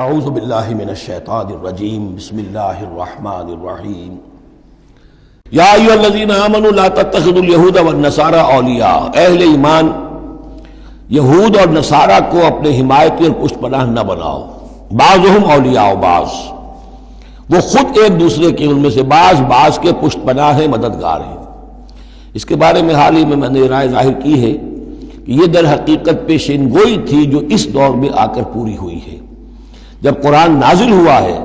اعوذ باللہ من الشیطان الرجیم بسم اللہ الرحمن الرحیم یا ایھا الذین آمنوا لا تتخذوا اليہود والنصارى اولیاء، اہل ایمان یہود اور نصارہ کو اپنے حمایتی اور پشت پناہ نہ بناؤ، بعضهم اولیاء بعض، وہ خود ایک دوسرے کے ان میں سے بعض کے پشت پناہ ہیں، مددگار ہیں۔ اس کے بارے میں حال ہی میں نے رائے ظاہر کی ہے کہ یہ در حقیقت پیشین گوئی تھی جو اس دور میں آ کر پوری ہوئی ہے۔ جب قرآن نازل ہوا ہے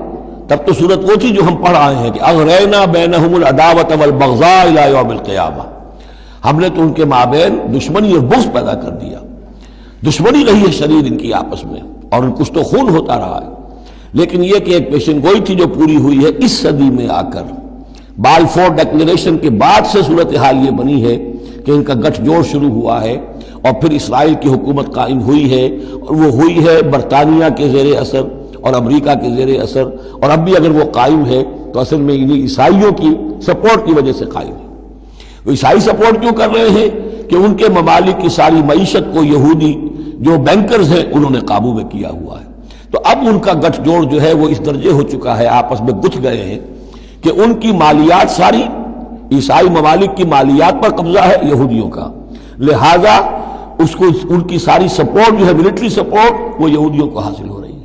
تب تو صورت وہ تھی جو ہم پڑھ آئے ہیں کہ اغرینا بینہم العداوۃ والبغضاء الی یوم القیامہ، ہم نے تو ان کے مابین دشمنی اور بغض پیدا کر دیا، دشمنی رہی ہے شدید ان کی آپس میں، اور ان کچھ تو خون ہوتا رہا ہے۔ لیکن یہ کہ ایک پیشن گوئی تھی جو پوری ہوئی ہے اس صدی میں آ کر، بالفور ڈکلیریشن کے بعد سے صورتحال یہ بنی ہے کہ ان کا گٹھ جوڑ شروع ہوا ہے، اور پھر اسرائیل کی حکومت قائم ہوئی ہے، اور وہ ہوئی ہے برطانیہ کے زیر اثر اور امریکہ کے زیر اثر، اور اب بھی اگر وہ قائم ہے تو اصل میں انہیں عیسائیوں کی سپورٹ کی وجہ سے قائم ہے۔ وہ عیسائی سپورٹ کیوں کر رہے ہیں کہ ان کے ممالک کی ساری معیشت کو یہودی جو بینکرز ہیں انہوں نے قابو میں کیا ہوا ہے۔ تو اب ان کا گٹھ جوڑ جو ہے وہ اس درجے ہو چکا ہے، آپس میں گتھ گئے ہیں کہ ان کی مالیات ساری عیسائی ممالک کی مالیات پر قبضہ ہے یہودیوں کا، لہذا اس کو ان کی ساری سپورٹ جو ہے ملٹری سپورٹ وہ یہودیوں کو حاصل ہو رہی ہے۔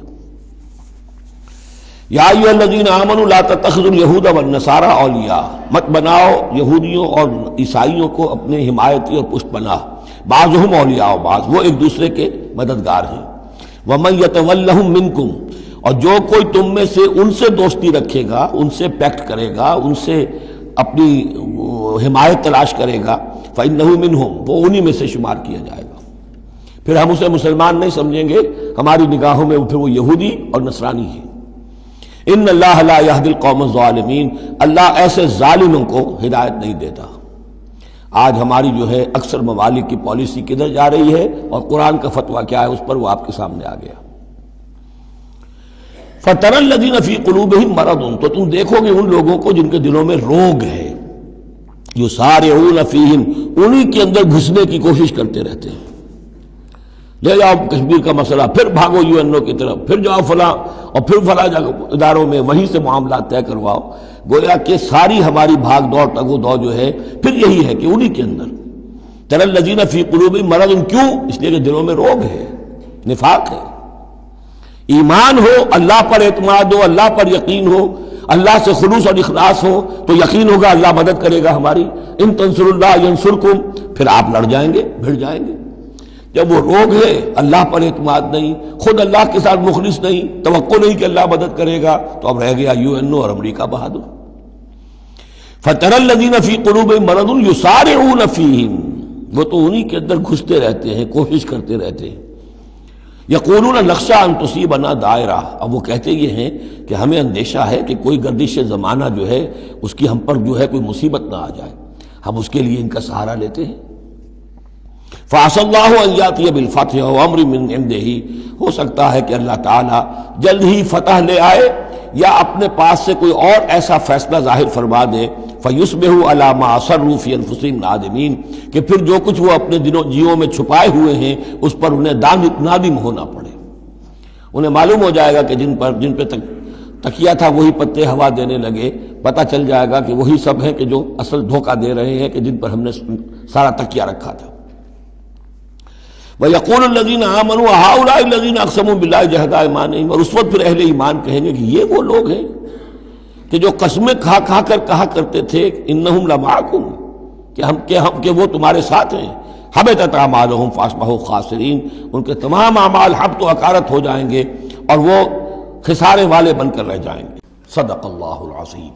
یا ایھا الذین آمنوا لا تتخذوا اليہود والنصارى اولیاء، مت بناؤ یہودیوں اور عیسائیوں کو اپنے حمایتی اور پشت پناہ، بعضهم اولیاء بعض، وہ ایک دوسرے کے مددگار ہیں۔ ومن یتولہم منکم، اور جو کوئی تم میں سے ان سے دوستی رکھے گا، ان سے پیکٹ کرے گا، ان سے اپنی حمایت تلاش کرے گا، فإنہ منہم، وہ انہی میں سے شمار کیا جائے گا۔ پھر ہم اسے مسلمان نہیں سمجھیں گے، ہماری نگاہوں میں پھر وہ یہودی اور نصرانی ہے۔ ان اللہ لا یہدی القوم الظالمین، اللہ ایسے ظالموں کو ہدایت نہیں دیتا۔ آج ہماری جو ہے اکثر ممالک کی پالیسی کدھر جا رہی ہے اور قرآن کا فتویٰ کیا ہے اس پر وہ آپ کے سامنے آ گیا۔ فَتَرَى الَّذِينَ فِي قُلُوبِهِم مَرَضٌ، تو تم دیکھو گے ان لوگوں کو جن کے دلوں میں روگ ہے، یُسَارِعُونَ فِيهِم، انہی کے اندر گھسنے کی کوشش کرتے رہتے ہیں۔ لے جاؤ کشمیر کا مسئلہ، پھر بھاگو UN کی طرف، پھر جاؤ فلاں اور پھر فلاں اداروں میں وہیں سے معاملات طے کرواؤ، گویا کہ ساری ہماری بھاگ دوڑ تگو دو جو ہے پھر یہی ہے کہ انہی کے اندر تَرَى الَّذِينَ فِي قُلُوبِهِم مَرَضٌ، کیوں؟ اس لیے کہ دلوں میں روگ ہے، نفاق ہے۔ ایمان ہو، اللہ پر اعتماد ہو، اللہ پر یقین ہو، اللہ سے خلوص اور اخلاص ہو تو یقین ہوگا اللہ مدد کرے گا ہماری۔ ان تنصروا اللہ ینصرکم، پھر آپ لڑ جائیں گے، بھڑ جائیں گے۔ جب وہ روگ ہے، اللہ پر اعتماد نہیں، خود اللہ کے ساتھ مخلص نہیں، توقع نہیں کہ اللہ مدد کرے گا، تو اب رہ گیا UN اور امریکہ بہادر۔ فَتَرَى الَّذِينَ فِي قُلُوبِهِم مَرَضٌ يُسَارِعُونَ فِيهِم، وہ تو انہی کے اندر گھستے رہتے ہیں، کوشش کرتے رہتے ہیں۔ یقولون نخشیٰ ان تصیبنا دائرہ، اب وہ کہتے یہ ہیں کہ ہمیں اندیشہ ہے کہ کوئی گردش زمانہ جو ہے اس کی ہم پر جو ہے کوئی مصیبت نہ آ جائے، ہم اس کے لیے ان کا سہارا لیتے ہیں۔ فَعَسَى اللَّهُ أَن يَأْتِيَ بِالْفَتْحِ وَأَمْرٍ مِّنْ عِندِهِ، ہو سکتا ہے کہ اللہ تعالیٰ جلد ہی فتح لے آئے یا اپنے پاس سے کوئی اور ایسا فیصلہ ظاہر فرما دے، فَيُصْبِحُوا عَلَىٰ مَا أَصَرُّوا فِي أَنفُسِهِمْ نَادِمِينَ، کہ پھر جو کچھ وہ اپنے جیوں میں چھپائے ہوئے ہیں اس پر انہیں نادم ہونا پڑے۔ انہیں معلوم ہو جائے گا کہ جن پہ تکیہ تھا وہی پتے ہوا دینے لگے، پتہ چل جائے گا کہ وہی سب ہیں کہ جو اصل دھوکہ دے رہے ہیں کہ جن پر ہم نے سارا تکیہ رکھا تھا۔ وَيَقُولُ الَّذِينَ آمَنُوا هَؤُلَاءِ الَّذِينَ أَقْسَمُوا بِاللَّهِ جَهْدَ أَيْمَانِهِمْ، اور اس وقت پھر اہل ایمان کہیں گے کہ یہ وہ لوگ ہیں کہ جو قسمیں کھا کھا کر کہا کرتے تھے إِنَّهُمْ لَمَعَكُمْ، کہ وہ تمہارے ساتھ ہیں۔ حَبِطَتْ أَعْمَالُهُمْ فَأَصْبَحُوا خَاسِرِينَ، ان کے تمام اعمال حبط و اکارت ہو جائیں گے اور وہ خسارے والے بن کر رہ جائیں گے۔ صدق اللہ العظیم۔